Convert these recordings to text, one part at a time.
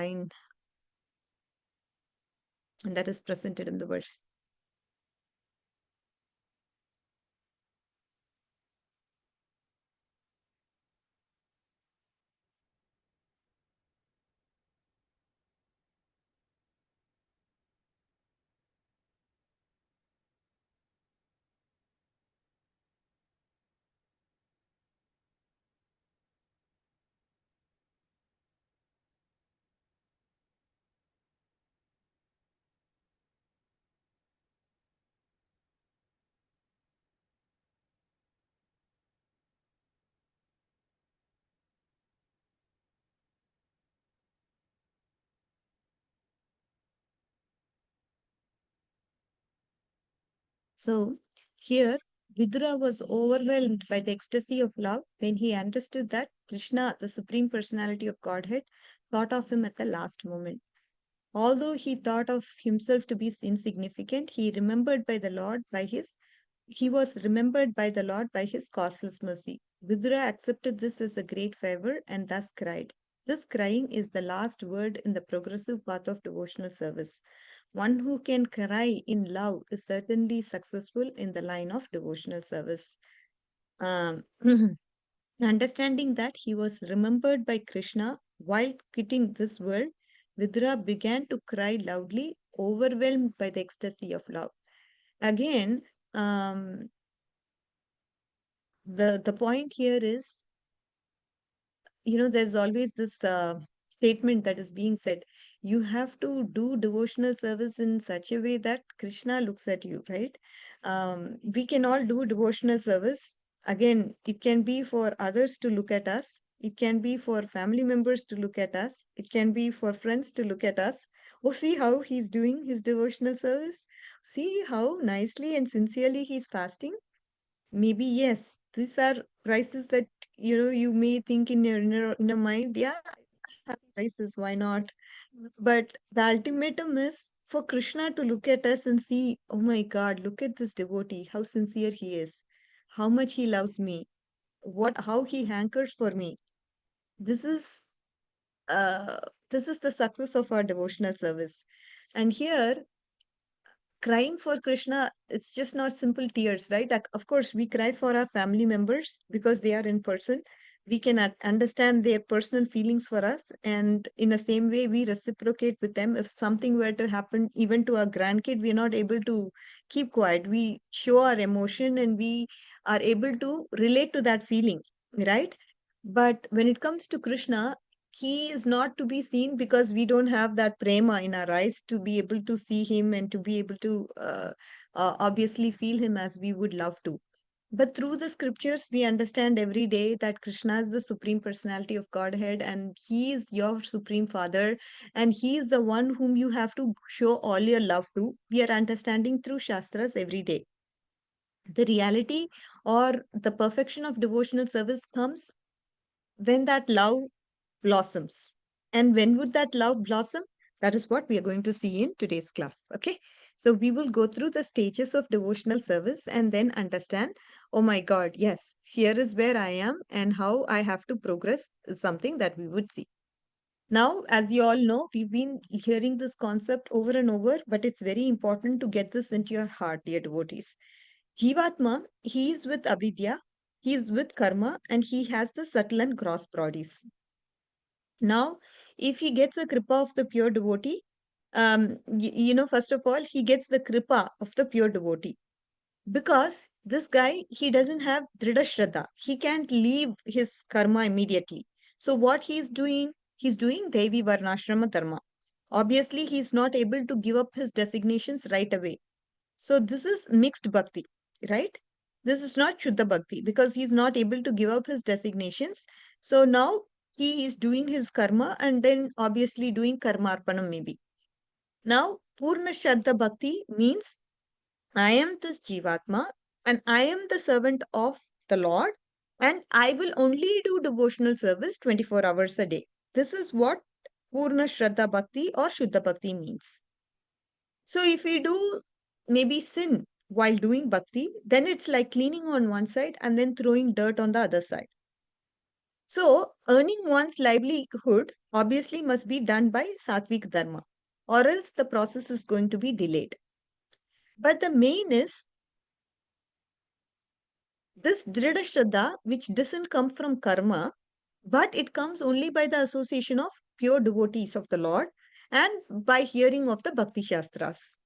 line that is presented in the verse. So here, Vidura was overwhelmed by the ecstasy of love when he understood that Krishna, the Supreme Personality of Godhead, thought of him at the last moment. Although he thought of himself to be insignificant, he was remembered by the Lord by his causeless mercy. Vidura accepted this as a great favor and thus cried. This crying is the last word in the progressive path of devotional service. One who can cry in love is certainly successful in the line of devotional service. Um, Understanding that he was remembered by Krishna while quitting this world, Vidura began to cry loudly, overwhelmed by the ecstasy of love. Again, um, the point here is, there's always this statement that is being said. You have to do devotional service in such a way that Krishna looks at you, right? We can all do devotional service. Again, it can be for others to look at us. It can be for family members to look at us. It can be for friends to look at us. Oh, see how he's doing his devotional service. See how nicely and sincerely he's fasting. Maybe yes, these are prices that you may think in your mind, yeah, happy prices, why not? But the ultimatum is for Krishna to look at us and see, oh my God, look at this devotee, how sincere he is, how much he loves me, how he hankers for me. This is uh this is the success of our devotional service. And here, crying for Krishna, it's just not simple tears, right? Like, of course, we cry for our family members because they are in person. We can understand their personal feelings for us. And in the same way, we reciprocate with them. If something were to happen, even to our grandkid, we are not able to keep quiet. We show our emotion and we are able to relate to that feeling, right? But when it comes to Krishna, he is not to be seen because we don't have that prema in our eyes to be able to see him and to be able to obviously feel him as we would love to. But through the scriptures, we understand every day that Krishna is the supreme personality of Godhead and he is your supreme father and he is the one whom you have to show all your love to. We are understanding through Shastras every day. The reality or the perfection of devotional service comes when that love blossoms. And when would that love blossom? That is what we are going to see in today's class. Okay. So we will go through the stages of devotional service and then understand, oh my God, yes, here is where I am and how I have to progress is something that we would see. Now, as you all know, we've been hearing this concept over and over, but it's very important to get this into your heart, dear devotees. Jivatma, he is with avidya, he is with karma, and he has the subtle and gross bodies. Now, if he gets the kripa of the pure devotee, first of all, he gets the kripa of the pure devotee because this guy, he doesn't have drida shraddha. He can't leave his karma immediately. So what he's doing Devi Varnashrama Dharma. Obviously, he's not able to give up his designations right away. So this is mixed bhakti, right? This is not Shuddha Bhakti because he's not able to give up his designations. So now he is doing his karma and then obviously doing karmarpanam maybe. Now, Purna Shraddha Bhakti means I am this Jivatma and I am the servant of the Lord and I will only do devotional service 24 hours a day. This is what Purna Shraddha Bhakti or Shuddha Bhakti means. So if we do maybe sin while doing bhakti, then it's like cleaning on one side and then throwing dirt on the other side. So, earning one's livelihood obviously must be done by sattvic dharma, or else the process is going to be delayed. But the main is this Drida Shraddha, which doesn't come from karma, but it comes only by the association of pure devotees of the Lord and by hearing of the Bhakti Shastras.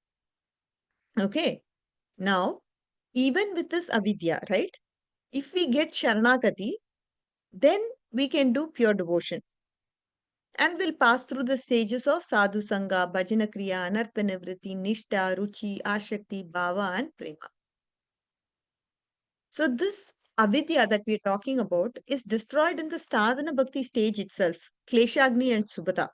Okay, now, even with this avidya, right? If we get Sharanagati, then we can do pure devotion. And we'll pass through the stages of sadhu sanga, bhajana kriya, anartha nivritti, nishta, ruchi, ashakti, bhava, and prema. So this avidya that we're talking about is destroyed in the sadhana bhakti stage itself, kleshagni and subhata.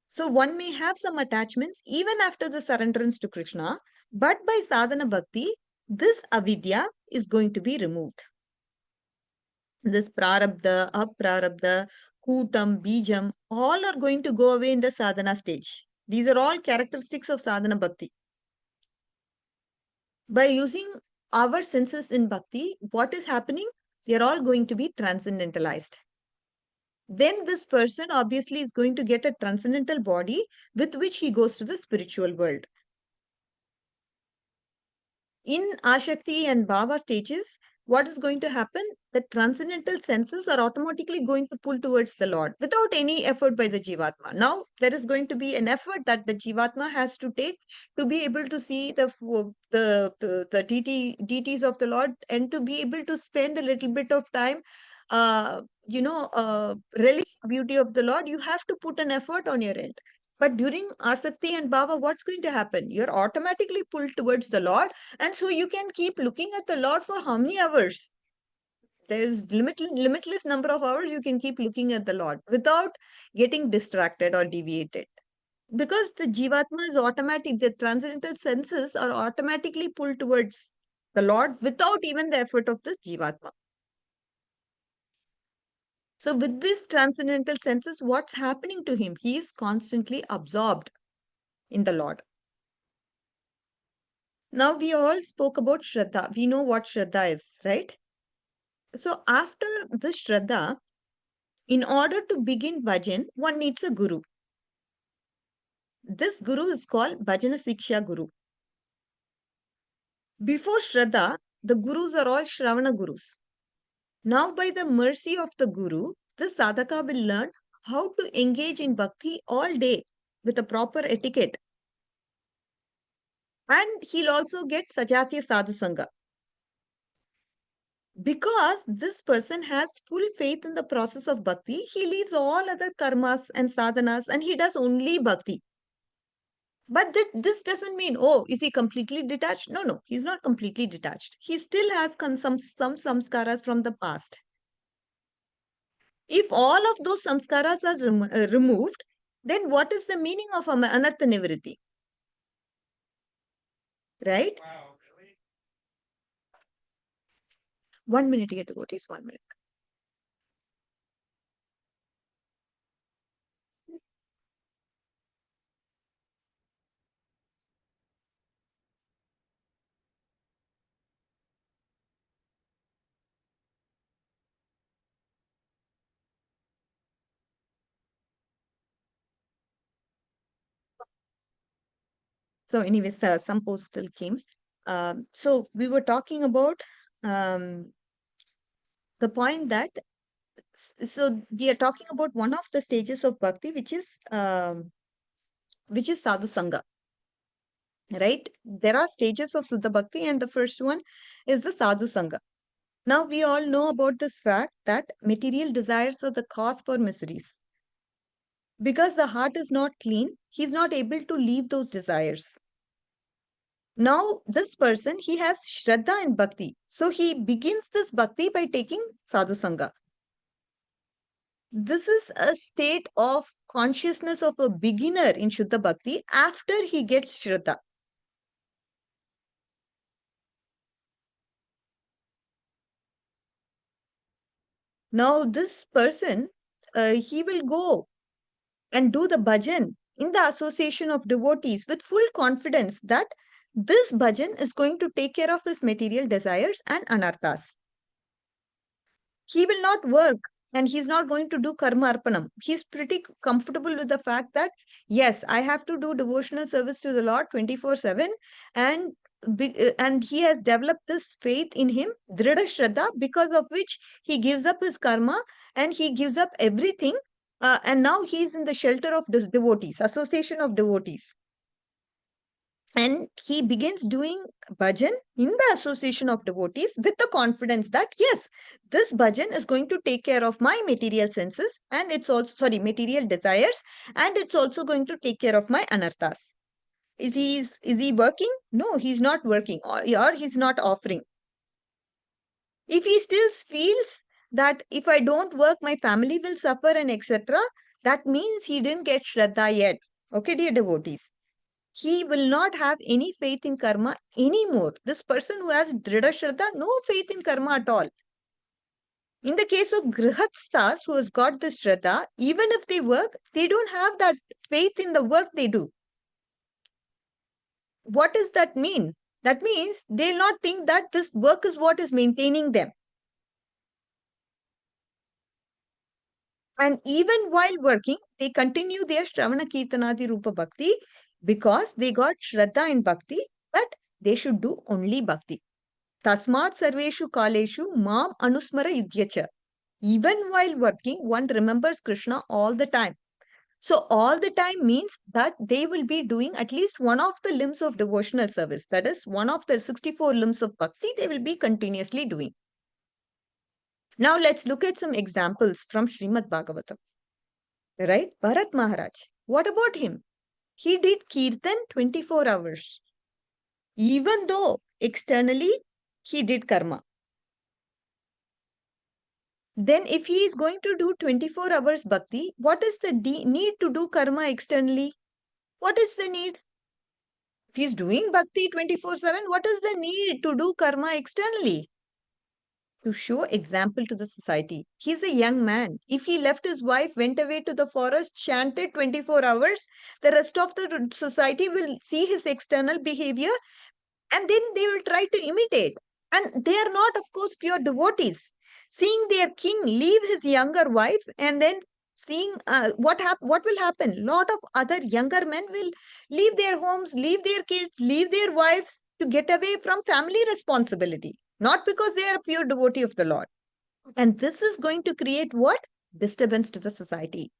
So one may have some attachments even after the surrenderance to Krishna, but by sadhana bhakti, this avidya is going to be removed. This prarabdha, aprarabdha, kutam, bijam, all are going to go away in the sadhana stage. These are all characteristics of sadhana bhakti. By using our senses in bhakti, what is happening? They are all going to be transcendentalized. Then this person obviously is going to get a transcendental body with which he goes to the spiritual world. In Ashakti and Bhava stages, what is going to happen? The transcendental senses are automatically going to pull towards the Lord without any effort by the Jivatma. Now, there is going to be an effort that the Jivatma has to take to be able to see the deities of the Lord and to be able to spend a little bit of time, relish the beauty of the Lord. You have to put an effort on your end. But during Asakti and Bhava, what's going to happen? You're automatically pulled towards the Lord, and so you can keep looking at the Lord for how many hours? There is limitless number of hours you can keep looking at the Lord without getting distracted or deviated. Because the Jivatma is automatic, the transcendental senses are automatically pulled towards the Lord without even the effort of this Jivatma. So, with these transcendental senses, what's happening to him? He is constantly absorbed in the Lord. Now we all spoke about Shraddha. We know what Shraddha is, right? So after this Shraddha, in order to begin bhajan, one needs a guru. This guru is called Bhajana Siksha Guru. Before Shraddha, the gurus are all Shravana gurus. Now by the mercy of the guru, the sadhaka will learn how to engage in bhakti all day with a proper etiquette. And he'll also get Sajatya Sadhu Sangha. Because this person has full faith in the process of bhakti, he leaves all other karmas and sadhanas and he does only bhakti. But this doesn't mean, oh, is he completely detached? No, no, he's not completely detached. He still has some samskaras from the past. If all of those samskaras are removed, then what is the meaning of anartha nivritti? Right? Wow, really? 1 minute, get devotees, 1 minute. So, anyways, some post still came. So we were talking about um, the point that so we are talking about one of the stages of bhakti, which is sadhu sanga, right? There are stages of Suddha Bhakti, and the first one is the sadhu sanga. Now we all know about this fact that material desires are the cause for miseries. Because the heart is not clean, he is not able to leave those desires. Now, this person, he has Shraddha and Bhakti. So, he begins this Bhakti by taking Sadhu Sangha. This is a state of consciousness of a beginner in Shuddha Bhakti after he gets Shraddha. Now, this person, he will go and do the bhajan in the association of devotees with full confidence that this bhajan is going to take care of his material desires and anarthas. He will not work and he's not going to do karma arpanam. He's pretty comfortable with the fact that, yes, I have to do devotional service to the Lord 24/7. And and he has developed this faith in him, Drida Shraddha, because of which he gives up his karma and he gives up everything. And now he's in the shelter of devotees, association of devotees. And he begins doing bhajan in the association of devotees with the confidence that, yes, this bhajan is going to take care of my material senses and it's also, sorry, material desires, and it's also going to take care of my anarthas. Is he working? No, he's not working, or he's not offering. If he still feels that if I don't work, my family will suffer and etc., that means he didn't get Shraddha yet. Okay, dear devotees. He will not have any faith in karma anymore. This person who has Drida Shraddha, no faith in karma at all. In the case of Grihathas who has got this Shraddha, even if they work, they don't have that faith in the work they do. What does that mean? That means they'll not think that this work is what is maintaining them. And even while working, they continue their Shravana Kirtanadi Rupa Bhakti because they got Shraddha in Bhakti that they should do only Bhakti. Tasmat Sarveshu Kaleshu Mam Anusmara Yudhyacha. Even while working, one remembers Krishna all the time. So, all the time means that they will be doing at least one of the limbs of devotional service. That is, one of the 64 limbs of bhakti, they will be continuously doing. Now, let's look at some examples from Srimad Bhagavatam. Right? Bharat Maharaj. What about him? He did Kirtan 24 hours. Even though externally he did karma. Then if he is going to do 24 hours bhakti, what is the need to do karma externally? What is the need? If he is doing bhakti 24/7, what is the need to do karma externally? To show example to the society. He's a young man. If he left his wife, went away to the forest, chanted 24 hours, the rest of the society will see his external behavior and then they will try to imitate. And they are not, of course, pure devotees. Seeing their king leave his younger wife and then seeing what will happen. Lot of other younger men will leave their homes, leave their kids, leave their wives to get away from family responsibility. Not because they are a pure devotee of the Lord. And this is going to create what? Disturbance to the society.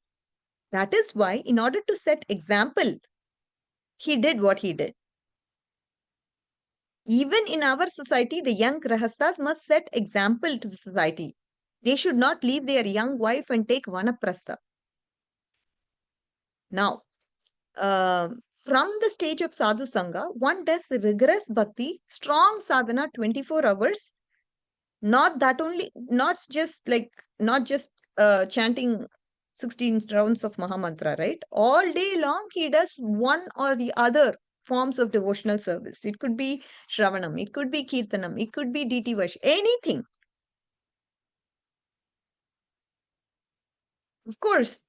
That is why, in order to set example, he did what he did. Even in our society, the young grahasthas must set example to the society. They should not leave their young wife and take vanaprastha. Now, from the stage of sadhu sangha, one does rigorous bhakti, strong sadhana 24 hours. Not that only, not just chanting 16 rounds of Mahamantra, right? All day long, he does one or the other forms of devotional service. It could be Shravanam, it could be Kirtanam, it could be DT Vash, anything. Of course,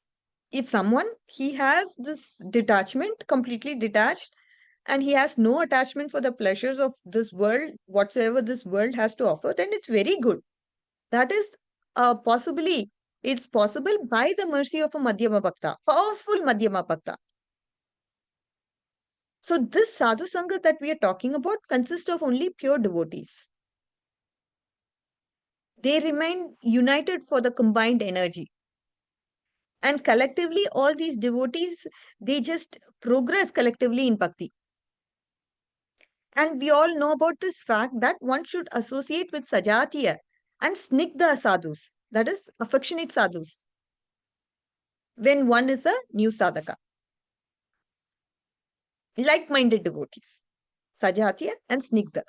if someone, he has this detachment, completely detached, and he has no attachment for the pleasures of this world, whatsoever this world has to offer, then it's very good. That is it's possible by the mercy of a Madhyama Bhakta, powerful Madhyama Bhakta. So this sadhu sangha that we are talking about consists of only pure devotees. They remain united for the combined energy. And collectively, all these devotees, they just progress collectively in bhakti. And we all know about this fact that one should associate with Sajatiya and Snigdha sadhus, that is, affectionate sadhus, when one is a new sadhaka. Like-minded devotees, Sajatiya and Snigdha.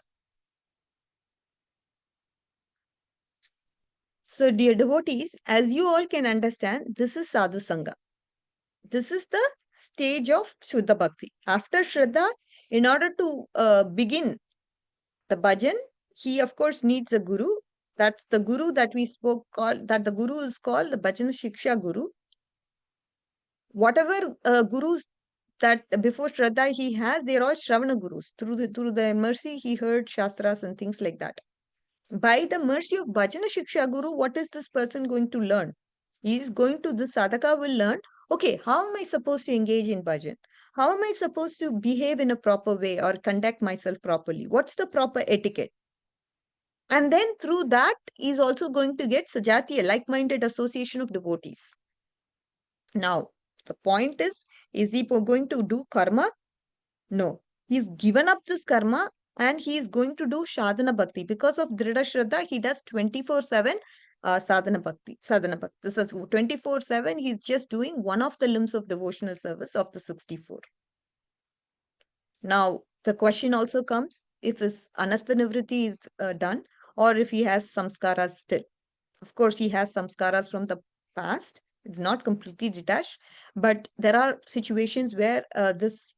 So, dear devotees, as you all can understand, this is Sadhu Sangha. This is the stage of Shuddha Bhakti. After Shraddha, in order to begin the bhajan, he of course needs a guru. That's the guru that we spoke, that the guru is called the Bhajan Shiksha Guru. Whatever gurus that before Shraddha he has, they're all Shravana Gurus. Through the mercy, he heard Shastras and things like that. By the mercy of Bhajana Shiksha Guru, what is this person going to learn? He is going to, the sadhaka will learn, okay, how am I supposed to engage in bhajan? How am I supposed to behave in a proper way or conduct myself properly? What's the proper etiquette? And then through that, he is also going to get Sajatiya, like-minded association of devotees. Now, the point is he going to do karma? No. He's given up this karma and he is going to do sadhana bhakti. Because of Dhrida Shraddha, he does 24/7 sadhana bhakti. Sadhana bhakti. This is 24/7. He's just doing one of the limbs of devotional service of the 64. Now, the question also comes if his anartha nivritti is done or if he has samskaras still. Of course, he has samskaras from the past. It's not completely detached, but there are situations where this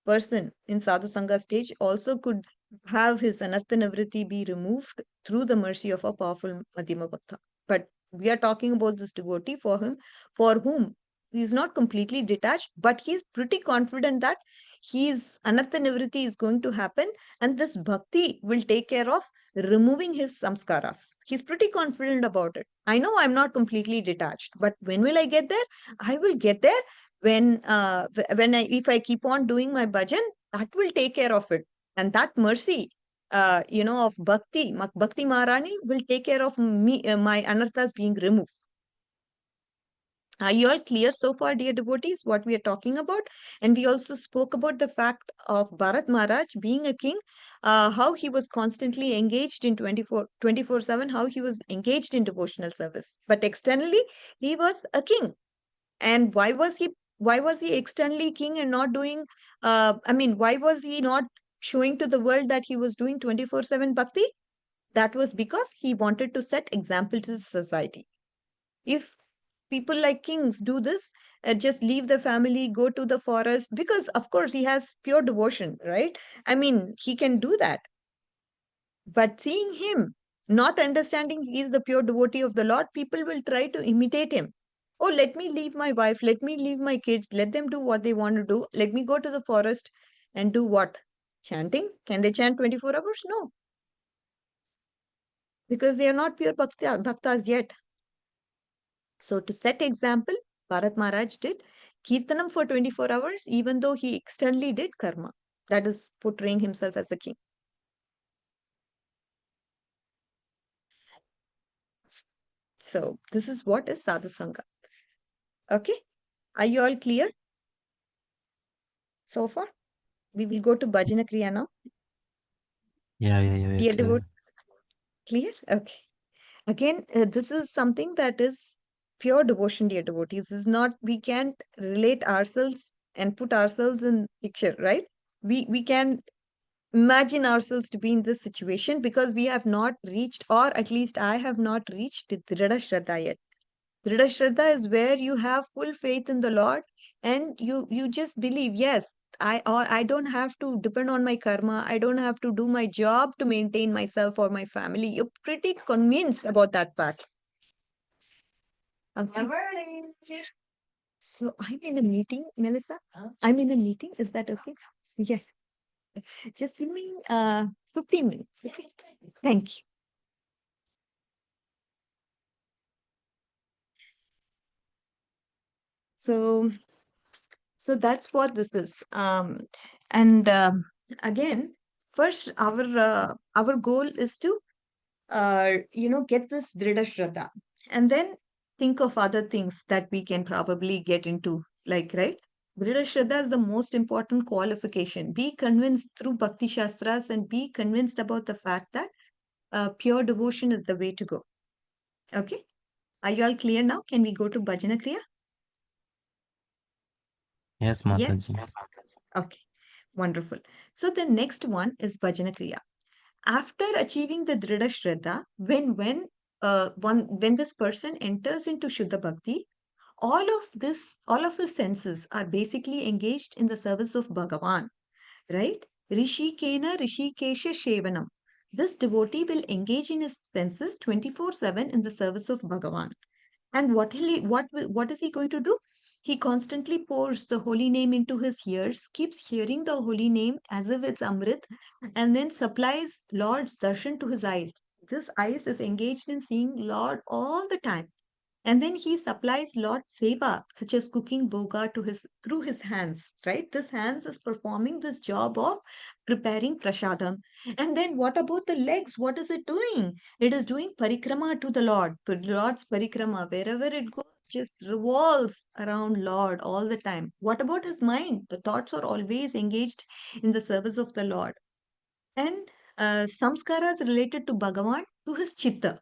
person in sadhu sangha stage also could have his anartha nivritti be removed through the mercy of a powerful madhyama bhakta. But we are talking about this devotee for whom he is not completely detached, but he is pretty confident that his anartha nivritti is going to happen, and this bhakti will take care of removing his samskaras. He's pretty confident about it. I know I'm not completely detached, but when will I get there? I will get there when I if I keep on doing my bhajan, that will take care of it. And that mercy, of Bhakti Maharani will take care of me, my anarthas being removed. Are you all clear so far, dear devotees, what we are talking about? And we also spoke about the fact of Bharat Maharaj being a king, how he was constantly engaged in 24/7, how he was engaged in devotional service. But externally, he was a king. And why was he externally king and not doing why was he not showing to the world that he was doing 24/7 bhakti? That was because he wanted to set example to society. If people like kings do this, just leave the family, go to the forest, because of course he has pure devotion, right? He can do that. But seeing him, not understanding he is the pure devotee of the Lord, people will try to imitate him. Oh, let me leave my wife, let me leave my kids, let them do what they want to do. Let me go to the forest and do what? Chanting? Can they chant 24 hours? No, because they are not pure bhaktas yet. So, to set example, Bharat Maharaj did Kirtanam for 24 hours, even though he externally did karma. That is portraying himself as a king. So, this is what is Sadhu Sangha. Okay? Are you all clear so far? We will go to Bhajana Kriya now. Yeah, Dear clear. devotee, clear? Okay. Again, this is something that is pure devotion, dear devotees. This is not, we can't relate ourselves and put ourselves in picture, right? We can imagine ourselves to be in this situation because we have not reached, or at least I have not reached the Dhrida Shraddha yet. Dhrida Shraddha is where you have full faith in the Lord and you just believe, yes, I don't have to depend on my karma. I don't have to do my job to maintain myself or my family. You're pretty convinced about that fact. Okay. So I'm in a meeting, Melissa. I'm in a meeting. Is that okay? Yes. Just give me 15 minutes. Okay. Thank you. So So that's what this is. And again, first our goal is to get this Dhrida Shraddha, and then think of other things that we can probably get into. Like, right? Dhrida Shraddha is the most important qualification. Be convinced through Bhakti Shastras and be convinced about the fact that pure devotion is the way to go. Okay? Are you all clear now? Can we go to Bhajana Kriya? Yes, Yes. Mataji. Okay. Wonderful. So the next one is Bhajana Kriya. After achieving the Dhrida Shraddha, when this person enters into Shuddha Bhakti, all of his senses are basically engaged in the service of Bhagavan, right? Rishikena Rishikesha Shevanam. This devotee will engage in his senses 24/7 in the service of Bhagavan. And what is he going to do? He constantly pours the holy name into his ears, keeps hearing the holy name as if it's Amrit, and then supplies Lord's darshan to his eyes. This eyes is engaged in seeing Lord all the time. And then he supplies Lord Seva, such as cooking boga to his through his hands, right? This hands is performing this job of preparing prasadam. And then what about the legs? What is it doing? It is doing parikrama to the Lord. Lord's parikrama, wherever it goes, just revolves around Lord all the time. What about his mind? The thoughts are always engaged in the service of the Lord. And samskaras related to Bhagavan to his chitta,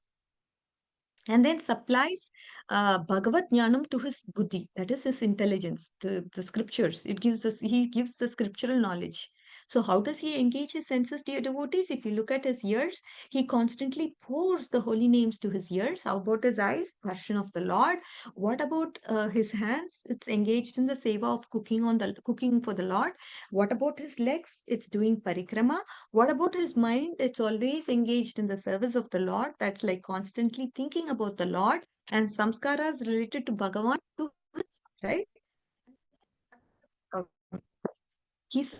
and then supplies Bhagavat Jnanam to his buddhi, that is his intelligence, the scriptures. It gives us, he gives the scriptural knowledge. So how does he engage his senses, dear devotees? If you look at his ears, he constantly pours the holy names to his ears. How about his eyes? Darshan of the Lord. What about his hands? It's engaged in the seva of cooking for the Lord. What about his legs? It's doing parikrama. What about his mind? It's always engaged in the service of the Lord. That's like constantly thinking about the Lord, and samskaras related to Bhagavan to his, right? Uh, He's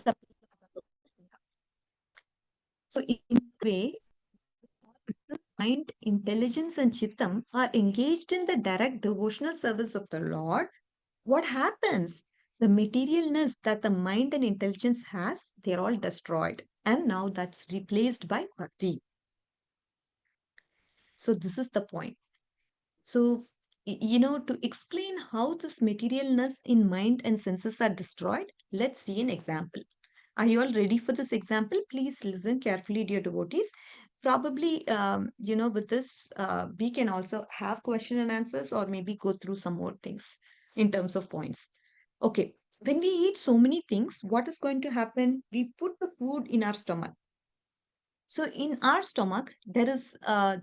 so in a way, mind, intelligence, and chittam are engaged in the direct devotional service of the Lord. What happens? The materialness that the mind and intelligence has, they're all destroyed. And now that's replaced by bhakti. So this is the point. So, to explain how this materialness in mind and senses are destroyed, let's see an example. Are you all ready for this example? Please listen carefully, dear devotees. Probably, with this, we can also have question and answers, or maybe go through some more things in terms of points. Okay. When we eat so many things, what is going to happen? We put the food in our stomach. So in our stomach, there is uh,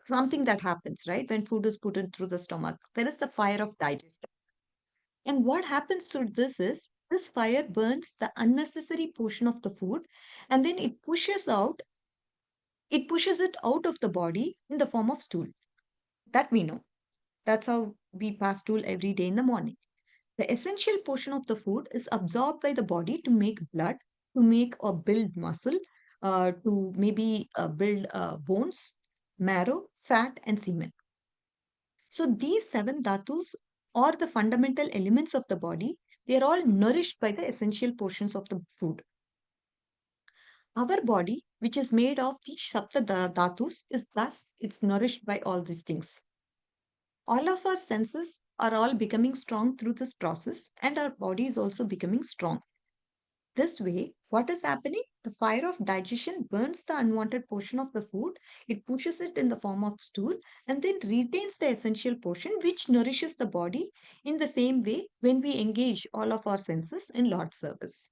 something that happens, right? When food is put in through the stomach, there is the fire of digestion. And what happens through this is this fire burns the unnecessary portion of the food, and then it pushes it out of the body in the form of stool. That we know. That's how we pass stool every day in the morning. The essential portion of the food is absorbed by the body to make blood, to make or build muscle, to maybe build bones, marrow, fat, and semen. So these seven dhatus, or the fundamental elements of the body, they are all nourished by the essential portions of the food. Our body, which is made of the dhatus, is thus it's nourished by all these things. All of our senses are all becoming strong through this process, and our body is also becoming strong. This way, what is happening? The fire of digestion burns the unwanted portion of the food, it pushes it in the form of stool, and then retains the essential portion which nourishes the body in the same way when we engage all of our senses in Lord's service.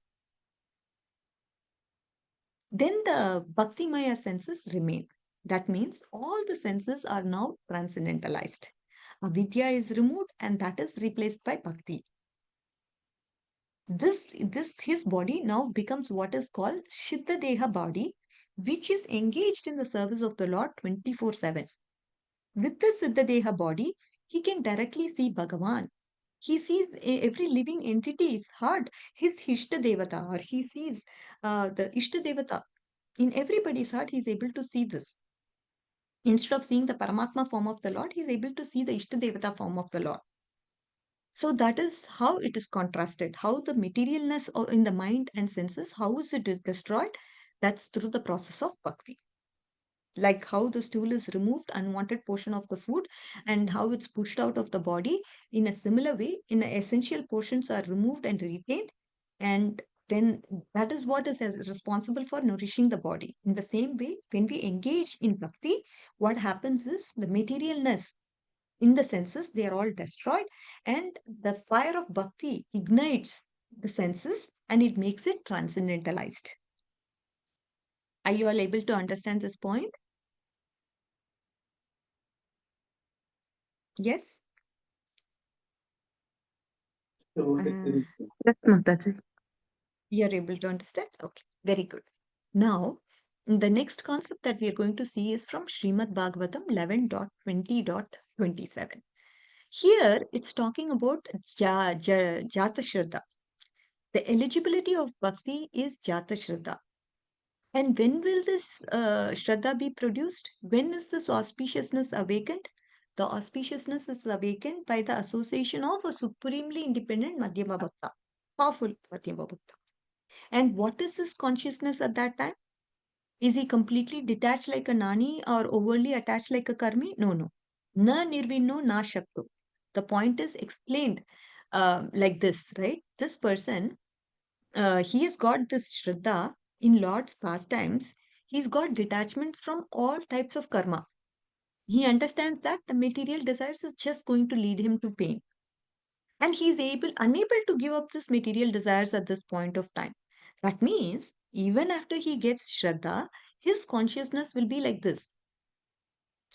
Then the Bhakti Maya senses remain. That means all the senses are now transcendentalized. Avidya is removed and that is replaced by Bhakti. This his body now becomes what is called Siddha Deha body, which is engaged in the service of the Lord 24/7. With the Siddha Deha body, he can directly see Bhagavan. He sees every living entity is heart, his Ishta Devata, or he sees the Ishta Devata. In everybody's heart, he is able to see this. Instead of seeing the Paramatma form of the Lord, he is able to see the Ishta Devata form of the Lord. So that is how it is contrasted, how the materialness in the mind and senses, how is it destroyed? That's through the process of bhakti. Like how the stool is removed, unwanted portion of the food, and how it's pushed out of the body. In a similar way, in essential portions are removed and retained, and then that is what is responsible for nourishing the body. In the same way, when we engage in bhakti, what happens is the materialness in the senses, they are all destroyed, and the fire of bhakti ignites the senses and it makes it transcendentalized. Are you all able to understand this point? Yes? Uh, Yes, Mataji. you're able to understand? Okay, very good. Now, the next concept that we are going to see is from Srimad Bhagavatam 11.20.27. Here, it's talking about Jata Shraddha. The eligibility of bhakti is Jata Shraddha. And when will this Shraddha be produced? When is this auspiciousness awakened? The auspiciousness is awakened by the association of a supremely independent Madhyama Bhakta, powerful Madhyama Bhakta. And what is his consciousness at that time? Is he completely detached like a Nani or overly attached like a Karmi? No, no. Na nirvinno na shakto. The point is explained like this, right? This person, he has got this Shraddha in Lord's pastimes. He's got detachment from all types of karma. He understands that the material desires is just going to lead him to pain. And he's unable to give up this material desires at this point of time. That means even after he gets Shraddha, his consciousness will be like this,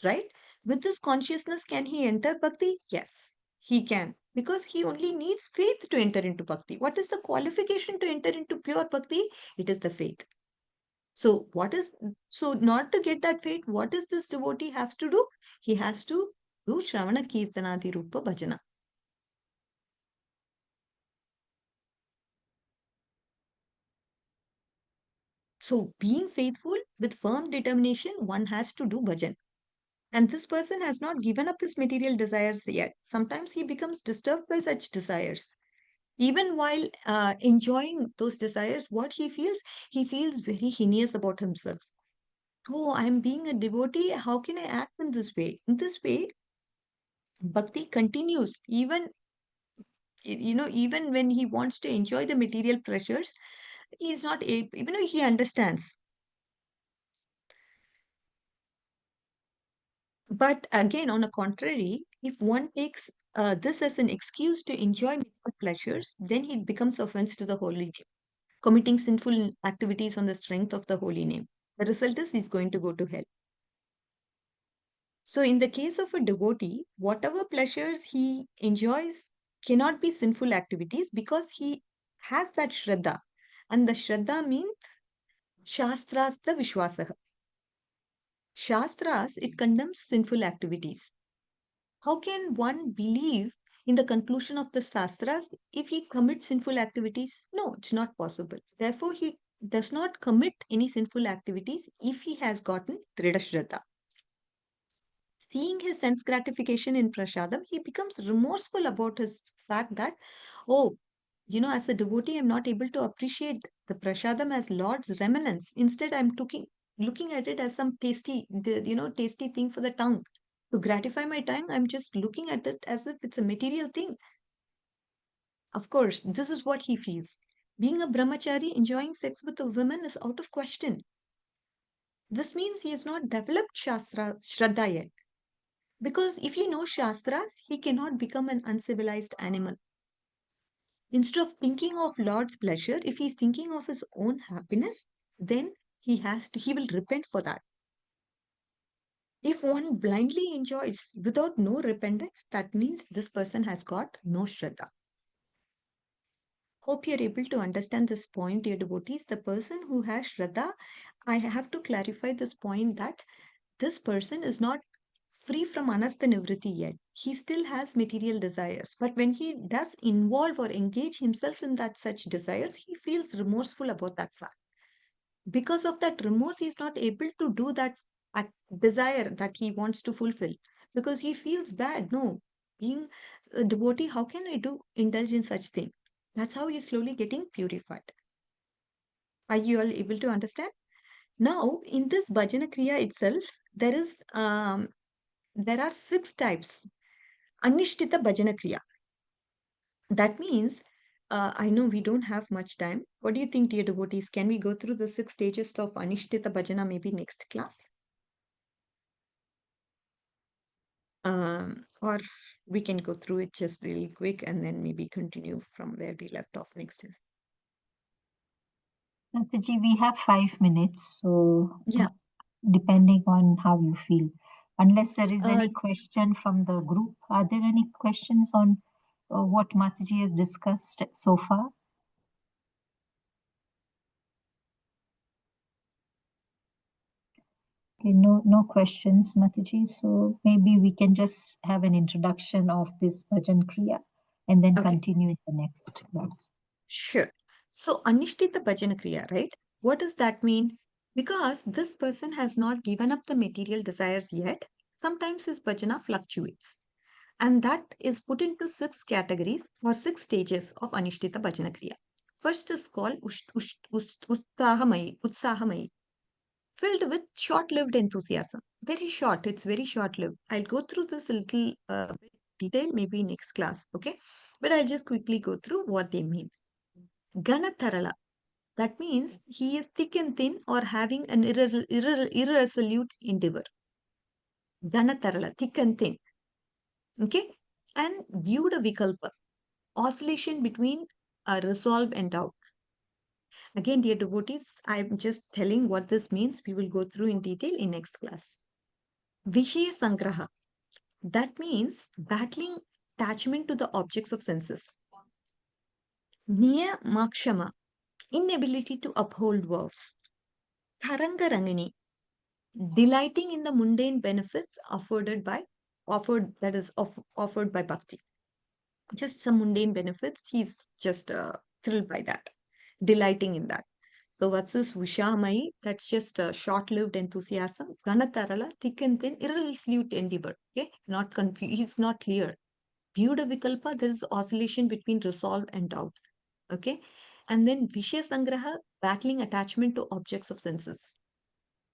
right? With this consciousness, can he enter Bhakti? Yes, he can. Because he only needs faith to enter into Bhakti. What is the qualification to enter into pure Bhakti? It is the faith. So, not to get that faith, what is this devotee has to do? He has to do Shravana Kirtanadi Rupa Bhajana. So, being faithful with firm determination, one has to do bhajan. And this person has not given up his material desires yet. Sometimes he becomes disturbed by such desires. Even while enjoying those desires, what he feels very heinous about himself. Oh, I'm being a devotee. How can I act in this way? In this way, bhakti continues. Even when he wants to enjoy the material pleasures, he's not able, even though he understands. But again, on the contrary, if one takes this as an excuse to enjoy material pleasures, then he becomes offense to the holy name, committing sinful activities on the strength of the holy name. The result is he's going to go to hell. So, in the case of a devotee, whatever pleasures he enjoys cannot be sinful activities because he has that Shraddha. And the Shraddha means Shastras the Vishwasaha. Shastras, it condemns sinful activities. How can one believe in the conclusion of the Shastras if he commits sinful activities? No, it's not possible. Therefore, he does not commit any sinful activities if he has gotten Trida Shraddha. Seeing his sense gratification in prasadam, he becomes remorseful about his fact that, oh, as a devotee, I'm not able to appreciate the prasadam as Lord's remnants. Instead, I'm looking at it as some tasty thing for the tongue. To gratify my tongue, I'm just looking at it as if it's a material thing. Of course, this is what he feels. Being a brahmachari, enjoying sex with a woman is out of question. This means he has not developed Shraddha yet. Because if he knows Shastras, he cannot become an uncivilized animal. Instead of thinking of Lord's pleasure, if he's thinking of his own happiness, then he will repent for that. If one blindly enjoys without no repentance, that means this person has got no Shraddha. Hope you're able to understand this point, dear devotees. The person who has Shraddha, I have to clarify this point that this person is not free from anartha nivritti yet. He still has material desires. But when he does involve or engage himself in that such desires, he feels remorseful about that fact. Because of that remorse, he's not able to do that desire that he wants to fulfill. Because he feels bad. No, being a devotee, how can I indulge in such thing? That's how he's slowly getting purified. Are you all able to understand? Now, in this bhajana kriya itself, there are 6 types. Anishtita bhajana kriya. That means, I know we don't have much time. What do you think, dear devotees? Can we go through the 6 stages of Anishtita bhajana maybe next class? Or we can go through it just really quick and then maybe continue from where we left off next time. Mataji, we have 5 minutes, so Yeah. depending on how you feel. Unless there is Uh, any question from the group, are there any questions on what Mataji has discussed so far? Okay, no questions, Mataji. So maybe we can just have an introduction of this bhajan kriya and then okay. continue in the next class. Sure. So, Anishtita bhajana kriya, right? What does that mean? Because this person has not given up the material desires yet, sometimes his bhajana fluctuates. And that is put into 6 categories or 6 stages of Anishtita Bhajana Kriya. First is called Utsahamai, filled with short-lived enthusiasm. Very short, it's very short-lived. I'll go through this a little bit detail, maybe next class, okay? But I'll just quickly go through what they mean. Ganatarala, that means he is thick and thin or having an irresolute endeavor. Ganatarala, thick and thin. Okay? And Gyuda Vikalpa, oscillation between resolve and doubt. Again, dear devotees, I'm just telling what this means. We will go through in detail in next class. Vishaya Sangraha, that means battling attachment to the objects of senses. Niya Makshama, inability to uphold vows. Taranga Rangini, delighting in the mundane benefits offered by bhakti. Just some mundane benefits, he's just thrilled by that, delighting in that. So what's this Vishamai? That's just a short-lived enthusiasm. Ganatarala, thick and thin, irresolute endeavor. Okay, not confused. He's not clear. Vyuda Vikalpa, there is oscillation between resolve and doubt. Okay, and then Vishya Sangraha, battling attachment to objects of senses.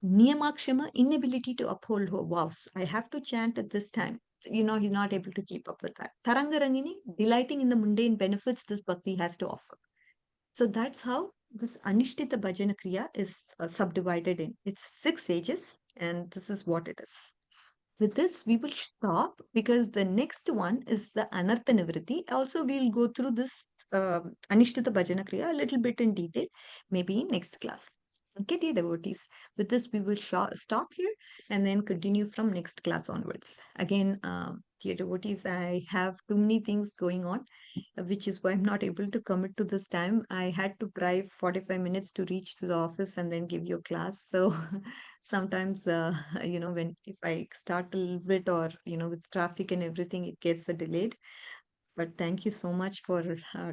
Niyamakshama, inability to uphold her vows. I have to chant at this time. He's not able to keep up with that. Tarangarangini, delighting in the mundane benefits this bhakti has to offer. So that's how this Anishtita Bhajana Kriya is subdivided in. It's 6 stages, and this is what it is. With this, we will stop because the next one is the Anartha Nivritti. Also, we'll go through this Anishtita Bhajana Kriya a little bit in detail, maybe in next class. Okay, dear devotees. With this, we will stop here and then continue from next class onwards. Again, dear devotees, I have too many things going on, which is why I'm not able to commit to this time. I had to drive 45 minutes to reach to the office and then give you a class. So sometimes, when if I start a little bit or, with traffic and everything, it gets delayed. But thank you so much for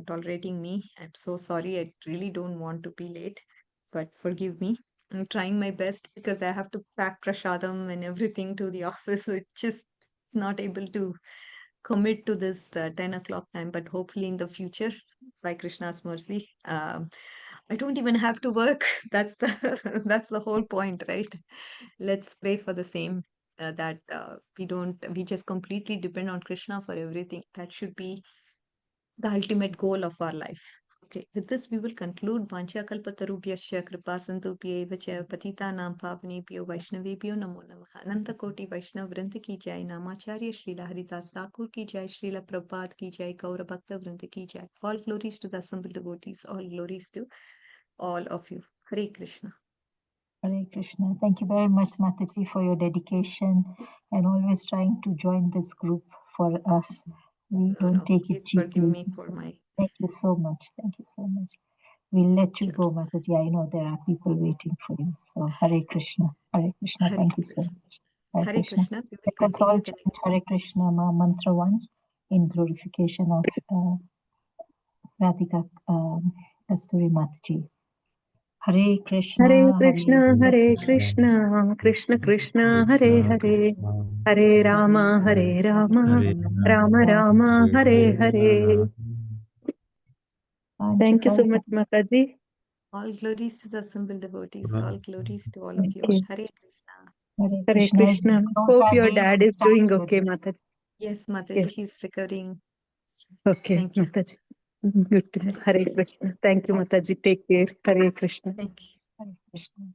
tolerating me. I'm so sorry. I really don't want to be late, but forgive me. I'm trying my best because I have to pack prasadam and everything to the office. So it's just not able to commit to this 10 o'clock time, but hopefully in the future, by Krishna's mercy, I don't even have to work. That's the that's the whole point, right? Let's pray for the same. That we just completely depend on Krishna for everything. That should be the ultimate goal of our life. Okay, with this we will conclude. Vancha kalpatarubhyasya kripa sandubhyeva cha patitanam pavanebhyo vaishnavebhyo namo namaha. Ananta koti Vaishnav Vrinda ki jai, Namacharya Srila Haridas Thakur ki jai, Srila Prabhupada ki jai, Gaura Bhakta Vrinda ki jai. All glories to the assembled devotees, all glories to all of you. Hare Krishna. Hare Krishna. Thank you very much, Mataji, for your dedication and always trying to join this group for us. We don't take it Please forgive cheaply. me for my Thank you so much. Thank you so much. We'll let you Sure. go, Mataji. I know there are people waiting for you. So Hare Krishna. Hare Krishna. Hare Thank you so Krishna. much. Hare Hare Krishna. Krishna. We will Let us all continue the chant next. Hare Krishna mantra once in glorification of Radhika Kasturi Mataji. Hare Krishna, Hare Krishna, Hare Krishna, Krishna, Krishna Krishna, Hare Hare, Hare Rama, Hare Rama, Rama Rama, Hare Hare. Thank you so much, Mataji. All glories to the assembled devotees. All glories to all of you. Okay. Hare Krishna. Hare Hare Krishna. As we Krishna. close Hope our your day, dad we is start doing with okay, Mataji. Yes, Mataji, Yes. he's recovering. Okay, Thank you. Mataji. Good to know. Hare Krishna. Thank you, Mataji. Take care. Hare Krishna. Thank you. Hare Krishna.